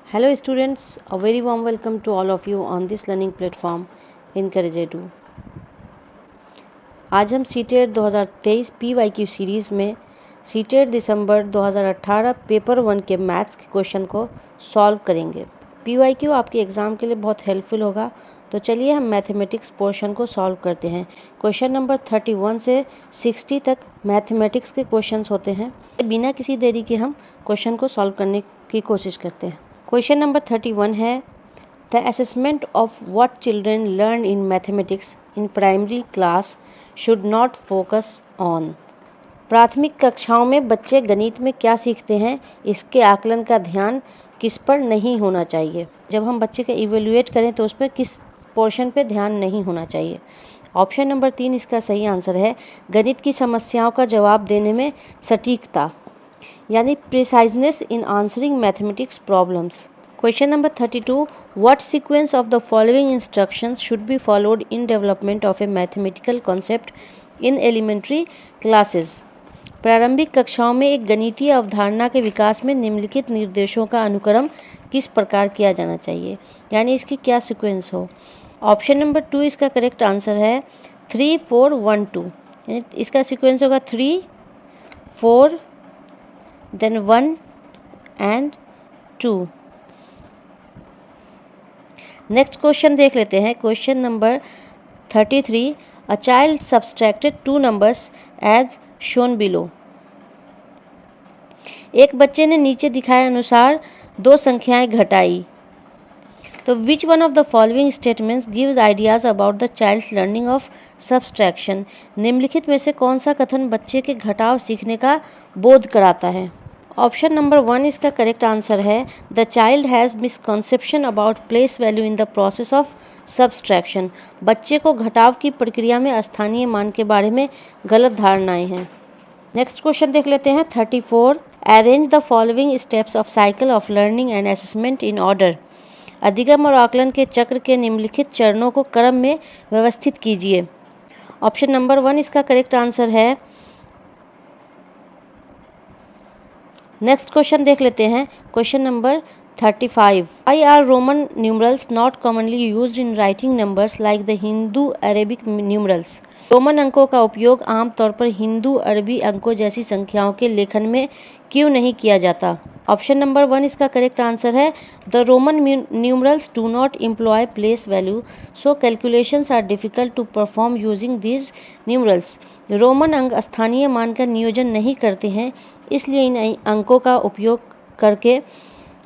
Hello students, a very warm welcome to all of you on this learning platform Encourage Edu। आज हम CTET 2023 PYQ series में CTET दिसंबर 2018 paper 1 के maths के question को solve करेंगे। PYQ आपके exam के लिए बहुत हेल्पफुल होगा। तो चलिए हम मैथमेटिक्स पोर्शन को सॉल्व करते हैं। क्वेश्चन नंबर 31 से 60 तक मैथमेटिक्स के क्वेश्चंस होते हैं। बिना किसी देरी के हम क्वेश्चन को सॉल्व करने की कोशिश करते हैं। क्वेश्चन नंबर 31 है, the assessment of what children learn in mathematics in primary class should not focus on. प्राथमिक कक्षाओं में बच्चे गणित में क्या सीखते हैं, इसके आकलन का ध्यान किस पर नहीं होना चाहिए। जब हम बच्चे का इवेल्युएट करें तो उस पर किस पोर्शन पे ध्यान नहीं होना चाहिए। ऑप्शन नंबर 3 इसका सही आंसर है, गणित की समस्याओं का जवाब देने में सटीकता यानी preciseness in answering mathematics problems. Question number 32, what sequence of the following instructions should be followed in development of a mathematical concept in elementary classes. प्रारंभिक कक्षाओं में एक गणितीय अवधारणा के विकास में निम्नलिखित निर्देशों का अनुक्रम किस प्रकार किया जाना चाहिए, यानी इसकी क्या सीक्वेंस हो। ऑप्शन नंबर 2 इसका करेक्ट आंसर है 3 4 1 2, यानी इसका सीक्वेंस होगा 3 4 then 1 and 2। नेक्स्ट क्वेश्चन देख लेते हैं। Question number 33, a child subtracted 2 numbers as shown below. एक बच्चे ने नीचे दिखाए अनुसार 2 संख्याएं घटाई। तो which one of the following statements gives ideas about the child's learning of subtraction. निम्नलिखित में से कौन सा कथन बच्चे के घटाव सीखने का बोध कराता है। ऑप्शन नंबर 1 इसका करेक्ट आंसर है, the child has misconception about place value in the process of subtraction. बच्चे को घटाव की प्रक्रिया में स्थानीय मान के बारे में गलत धारणाएं हैं। नेक्स्ट क्वेश्चन देख लेते हैं। 34, arrange the following steps of cycle of learning and assessment in order. अधिगम और आकलन के चक्र के निम्नलिखित चरणों को क्रम में व्यवस्थित कीजिए। ऑप्शन नंबर 1 इसका करेक्ट आंसर है। नेक्स्ट क्वेश्चन देख लेते हैं। Question number 35, why are Roman numerals not commonly used in writing numbers like the Hindu Arabic numerals. Roman अंकों का उपयोग आमतौर पर हिंदू अरबी अंकों जैसी संख्याओं के लेखन में क्यों नहीं किया जाता। ऑप्शन नंबर 1 इसका करेक्ट आंसर है, the Roman numerals do not employ place value so calculations are difficult to perform using these numerals. Roman अंक स्थानीय मान का नियोजन नहीं करते हैं, इसलिए इन अंकों का उपयोग करके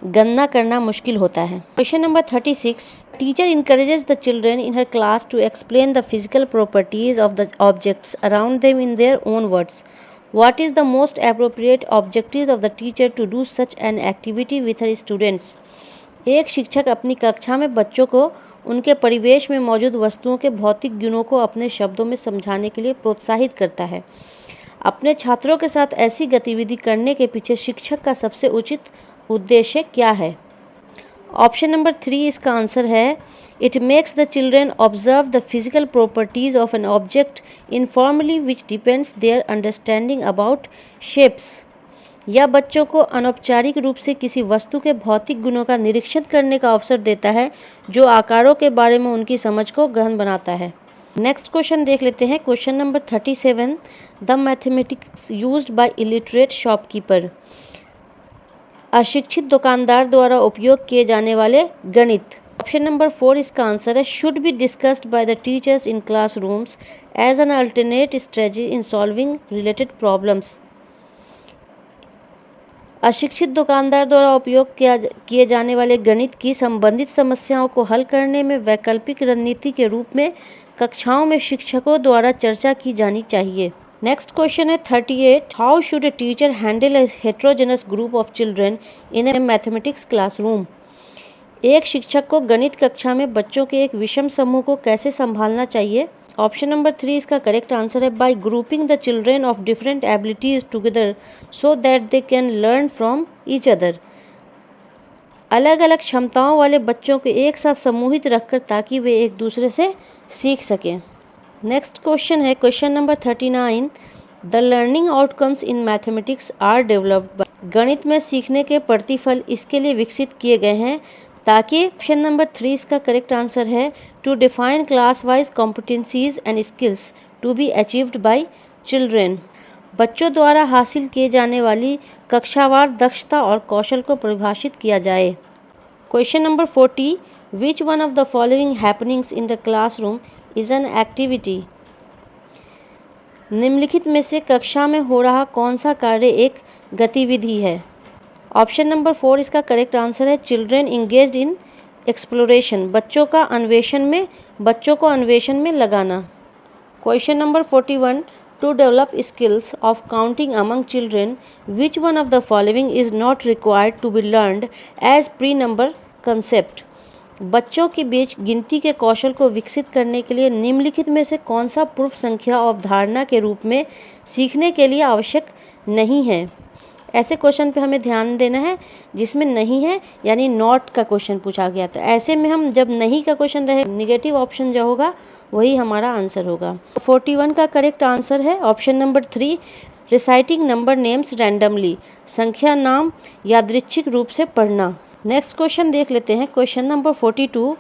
गणना करना मुश्किल होता है। Question number 36, teacher encourages the children in her class to explain the physical properties of the objects around them in their own words. What is the most appropriate objectives of the teacher to do such an activity with her students? एक शिक्षक अपनी कक्षा में बच्चों को उनके परिवेश में मौजूद वस्तुओं के भौतिक गुणों को अपने शब्दों में समझाने के लिए प्रोत्साहित करता है। अपने छात्रों के साथ ऐसी गतिविधि करने के पीछे शिक्षक का सबसे उचित उद्देश्य क्या है। ऑप्शन नंबर 3 इसका आंसर है, it makes the children observe the physical properties of an object informally which depends their understanding about shapes. यह बच्चों को अनौपचारिक रूप से किसी वस्तु के भौतिक गुणों का निरीक्षण करने का अवसर देता है जो आकारों के बारे में उनकी समझ को गहन बनाता है। नेक्स्ट क्वेश्चन देख लेते हैं। Question number 37, the mathematics used by illiterate shopkeeper. अशिक्षित दुकानदार द्वारा उपयोग किए जाने वाले गणित। ऑप्शन नंबर 4 इसका आंसर है, should be discussed by the teachers in classrooms as an alternate strategy in solving related problems. अशिक्षित दुकानदार द्वारा उपयोग किए जाने वाले गणित की संबंधित समस्याओं को हल करने में वैकल्पिक रणनीति के रूप में कक्षाओं में शिक्षकों द्वारा चर्चा की जानी चाहिए। नेक्स्ट क्वेश्चन है 38, how should a teacher handle A heterogeneous group of children in A mathematics classroom. एक शिक्षक को गणित कक्षा में बच्चों के एक विषम समूह को कैसे संभालना चाहिए। ऑप्शन नंबर 3 इसका करेक्ट आंसर है, bye grouping the children of different abilities together so that they can learn from each other. अलग अलग क्षमताओं वाले बच्चों को एक साथ समूहित रखकर ताकि वे एक दूसरे से सीख सकें। नेक्स्ट क्वेश्चन है question number 39, the learning outcomes in mathematics are developed. गणित में सीखने के प्रतिफल इसके लिए विकसित किए गए हैं ताकि ऑप्शन नंबर 3 इसका करेक्ट आंसर है to define class wise competencies and skills to be achieved by children. बच्चों द्वारा हासिल किए जाने वाली कक्षावार दक्षता और कौशल को परिभाषित किया जाए। Question number 40, which one of the following happenings in the classroom is an activity. निम्नलिखित में से कक्षा में हो रहा कौन सा कार्य एक गतिविधि है। ऑप्शन नंबर 4 इसका करेक्ट आंसर है चिल्ड्रेन इंगेज्ड इन एक्सप्लोरेशन। बच्चों को अन्वेषण में लगाना। Question number 41, to develop skills of counting among children which one of the following is not required to be learned as pre number concept. बच्चों के बीच गिनती के कौशल को विकसित करने के लिए निम्नलिखित में से कौन सा पूर्व संख्या अवधारणा के रूप में सीखने के लिए आवश्यक नहीं है। ऐसे क्वेश्चन पे हमें ध्यान देना है जिसमें नहीं है यानी नॉट का क्वेश्चन पूछा गया था। ऐसे में हम जब नहीं का क्वेश्चन रहे निगेटिव ऑप्शन जो होगा वही हमारा आंसर होगा। 41 का करेक्ट आंसर है option number 3, reciting number names randomly. संख्या नाम यादृच्छिक रूप से पढ़ना। नेक्स्ट क्वेश्चन देख लेते हैं। Question number 42,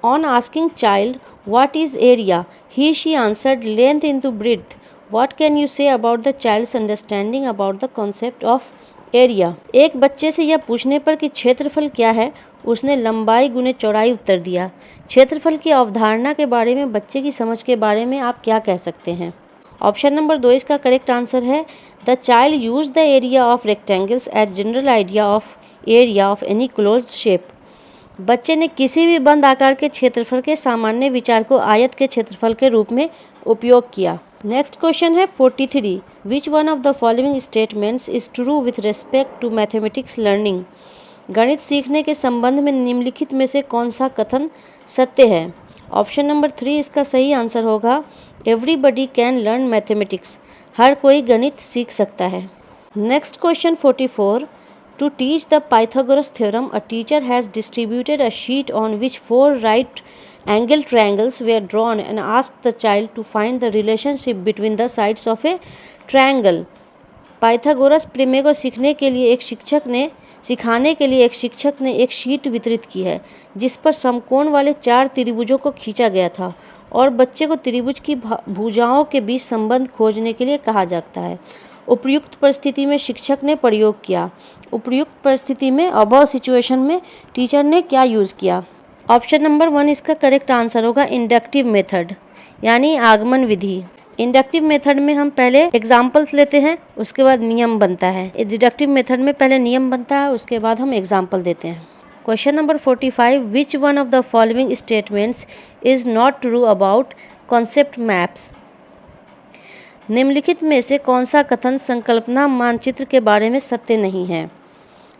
on asking child what is area he she answered length into breadth. What can you say about the child's understanding about the concept of area. एक बच्चे से यह पूछने पर कि क्षेत्रफल क्या है, उसने लंबाई गुने चौड़ाई उत्तर दिया। क्षेत्रफल की अवधारणा के बारे में बच्चे की समझ के बारे में आप क्या कह सकते हैं। ऑप्शन नंबर 2 इसका करेक्ट आंसर है the child use the area of rectangles as general idea of area of any closed shape. बच्चे ने किसी भी बंद आकार के क्षेत्रफल के सामान्य विचार को आयत के क्षेत्रफल के रूप में उपयोग किया। नेक्स्ट क्वेश्चन है 43, which one of the following statements is true with respect to mathematics learning. गणित सीखने के संबंध में निम्नलिखित में से कौन सा कथन सत्य है। ऑप्शन नंबर 3 इसका सही आंसर होगा एवरीबडी कैन लर्न मैथमेटिक्स। हर कोई गणित सीख सकता है। Next question 44, to teach the Pythagoras theorem, a teacher has distributed a sheet on which 4 right angled triangles were drawn and asked the child to find the relationship between the sides of a triangle. Pythagoras प्रमेय को सिखाने के लिए एक शिक्षक ने एक sheet वितरित की है जिस पर समकोण वाले 4 त्रिभुजों को खींचा गया था और बच्चे को त्रिभुज की भुजाओं के बीच संबंध खोजने के लिए कहा जाता है। उपयुक्त परिस्थिति में शिक्षक ने प्रयोग किया। उपयुक्त परिस्थिति में अबव सिचुएशन में टीचर ने क्या यूज़ किया। ऑप्शन नंबर 1 इसका करेक्ट आंसर होगा इंडक्टिव मेथड यानी आगमन विधि। इंडक्टिव मेथड में हम पहले एग्जाम्पल्स लेते हैं उसके बाद नियम बनता है। डिडक्टिव मेथड में पहले नियम बनता है उसके बाद हम एग्जाम्पल देते हैं। Question number 45, which one of the following statements is not true about concept maps. निम्नलिखित में से कौन सा कथन संकल्पना मानचित्र के बारे में सत्य नहीं है।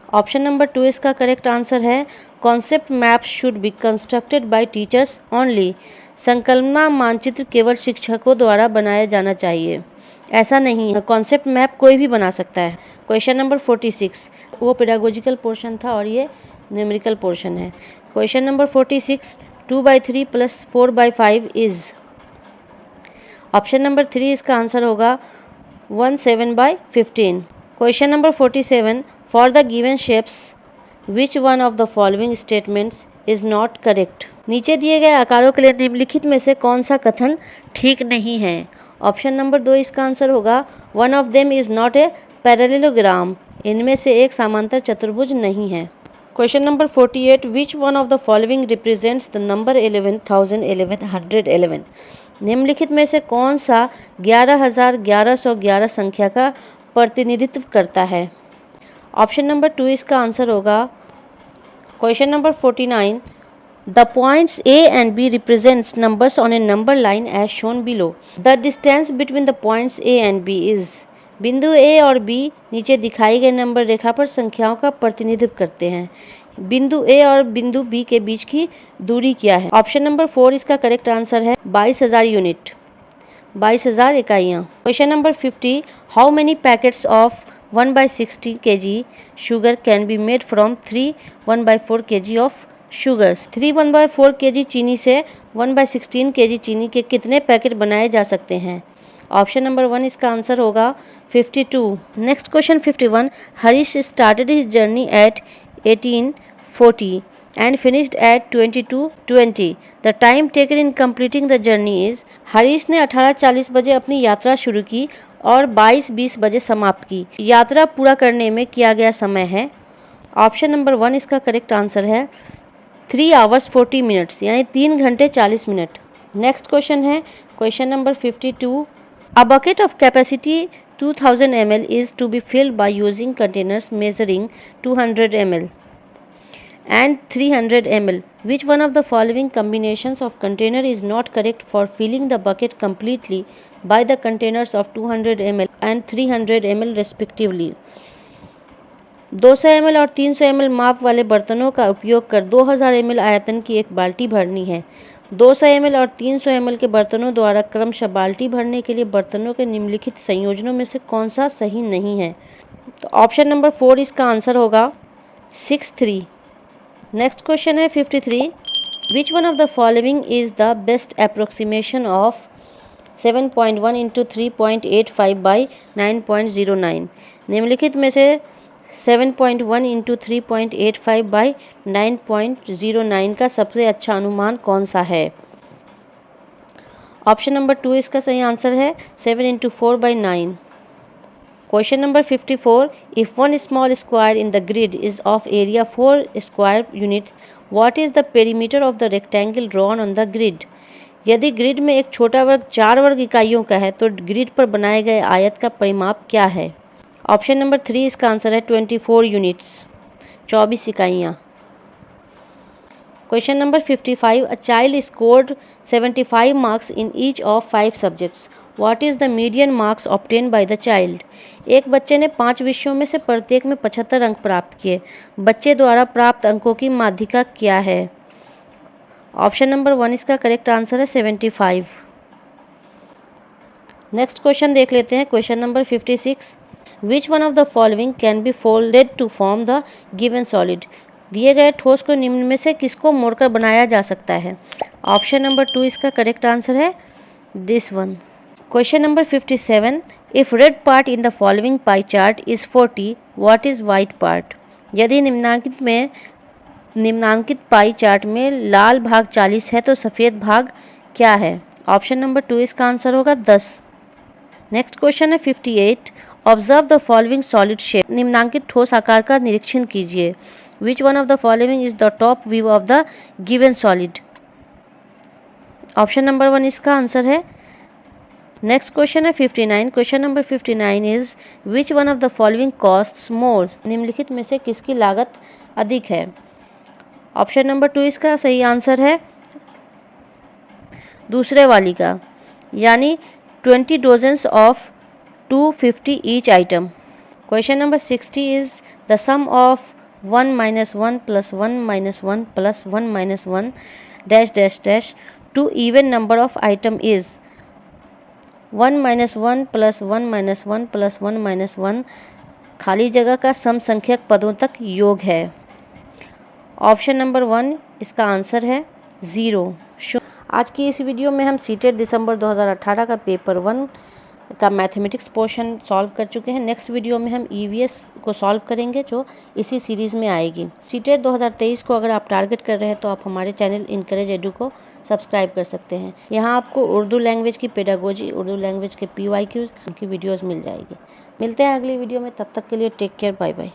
ऑप्शन नंबर 2 इसका करेक्ट आंसर है concept map should be constructed by teachers only. संकल्पना मानचित्र केवल शिक्षकों द्वारा बनाया जाना चाहिए। ऐसा नहीं है, कॉन्सेप्ट मैप कोई भी बना सकता है। क्वेश्चन नंबर 46 वो पेडागोजिकल पोर्शन था और ये न्यूमेरिकल पोर्शन है। Question number 46, 2/3 + 4/5 is. Option number 3 इसका आंसर होगा 1/7/15। Question number 47, for the given shapes which one of the following statements is not correct. नीचे दिए गए आकारों के लिए निम्नलिखित में से कौन सा कथन ठीक नहीं है। ऑप्शन नंबर 2 इसका आंसर होगा one of them is not a parallelogram. इनमें से एक समांतर चतुर्भुज नहीं है। Question number 48, which one of the following represents the number 11,1111। निम्नलिखित में से कौन सा 11,1111 संख्या का प्रतिनिधित्व करता है। ऑप्शन नंबर 2 इसका आंसर होगा। Question number 49, the points A and B represents numbers on a number line as shown below. The distance between the points A and B is। बिंदु A और B नीचे दिखाई गई नंबर रेखा पर संख्याओं का प्रतिनिधित्व करते हैं। बिंदु A और बिंदु B के बीच की दूरी क्या है। ऑप्शन नंबर 4 इसका करेक्ट आंसर है 22,000 यूनिट, 22,000 इकाइयाँ। Question number 50, how many packets of 1/60 kg sugar can be made from 3 1/4 kg of sugars। 3 1/4 kg चीनी से 1/16 kg चीनी के कितने पैकेट बनाए जा सकते हैं। ऑप्शन नंबर 1 इसका आंसर होगा 52। Next question 51, Harish started his journey at 1840 and finished at 22:20. The time taken in completing the journey is, Harish ने 18:40 बजे अपनी यात्रा शुरू की और 22:20 बजे समाप्त की। यात्रा पूरा करने में किया गया समय है। ऑप्शन नंबर 1 इसका करेक्ट आंसर है 3 hours 40 minutes, यानी 3 घंटे 40 मिनट। नेक्स्ट क्वेश्चन है question number 52, a bucket of capacity 2000 ml is to be filled by using containers measuring 200 ml and 300 ml. Which one of the following combinations of container is not correct for filling the bucket completely by the containers of 200 ml and 300 ml respectively? 200 ml और 300 ml माप वाले बर्तनों का उपयोग कर 2000 ml आयतन की एक बाल्टी भरनी है। 200 ml और 300 ml के बर्तनों द्वारा क्रमशः बाल्टी भरने के लिए बर्तनों के निम्नलिखित संयोजनों में से कौन सा सही नहीं है? तो ऑप्शन नंबर 4 इसका आंसर होगा 6-3। नेक्स्ट क्वेश्चन है 53, विच one of the following is the best approximation of 7.1 into 3.85 by 9.09? निम्नलिखित में से 7.1 इंटू 3.85 बाई 9.09 का सबसे अच्छा अनुमान कौन सा है? ऑप्शन नंबर 2 इसका सही आंसर है 7 into 4 by 9। Question number 54, if one small square in the grid is of area 4 square units, what is the perimeter of the rectangle drawn on the grid? यदि ग्रिड में एक छोटा वर्ग 4 वर्ग इकाइयों का है तो ग्रिड पर बनाए गए आयत का परिमाप क्या है? ऑप्शन नंबर 3 इसका आंसर है 24 यूनिट्स, 24 इकाइयाँ। Question number 55, a child scored 75 marks in each of 5 subjects, what is the median marks obtain by the child? एक बच्चे ने 5 विषयों में से प्रत्येक में 75 अंक प्राप्त किए। बच्चे द्वारा प्राप्त अंकों की माध्यिका क्या है? ऑप्शन नंबर 1 इसका करेक्ट आंसर है 75। नेक्स्ट क्वेश्चन देख लेते हैं question number 56, which one of the following can be folded to form the given solid? दिए गए ठोस को निम्न में से किसको मोड़कर बनाया जा सकता है? ऑप्शन नंबर 2 इसका करेक्ट आंसर है this one. Question number 57, if red part in the following pie chart is 40, what is white part? यदि निम्नांकित पाई चार्ट में लाल भाग 40 है तो सफ़ेद भाग क्या है? ऑप्शन नंबर 2 इसका आंसर होगा 10। नेक्स्ट क्वेश्चन है 58, observe the following solid shape, निम्नांकित ठोस आकार का निरीक्षण कीजिए। Which one of the following is the top view of the given solid? Option number 1 इसका आंसर है। नेक्स्ट क्वेश्चन है 59, question number 59 is which one of the following costs more? निम्नलिखित में से किसकी लागत अधिक है? ऑप्शन नंबर 2 इसका सही आंसर है दूसरे वाली का, यानी 20 dozens of 250 each item. Question number 60 is the sum of 1 - 1 + 1 - 1 + 1 - 1 dash dash dash to even number of item is 1 - 1 + 1 - 1 + 1 - 1 खाली जगह का सम संख्यक पदों तक योग है। ऑप्शन नंबर 1 इसका आंसर है 0। आज की इस वीडियो में हम सीटेट दिसंबर 2018 का पेपर 1 का मैथमेटिक्स पोर्शन सॉल्व कर चुके हैं। नेक्स्ट वीडियो में हम ईवीएस को सॉल्व करेंगे जो इसी सीरीज़ में आएगी। सीटेट 2023 को अगर आप टारगेट कर रहे हैं तो आप हमारे चैनल इनकरेज एडू को सब्सक्राइब कर सकते हैं। यहाँ आपको उर्दू लैंग्वेज की पेडागोजी, उर्दू लैंग्वेज के PYQs की वीडियोज़ मिल जाएगी। मिलते हैं अगली वीडियो में, तब तक के लिए टेक केयर, बाय बाय।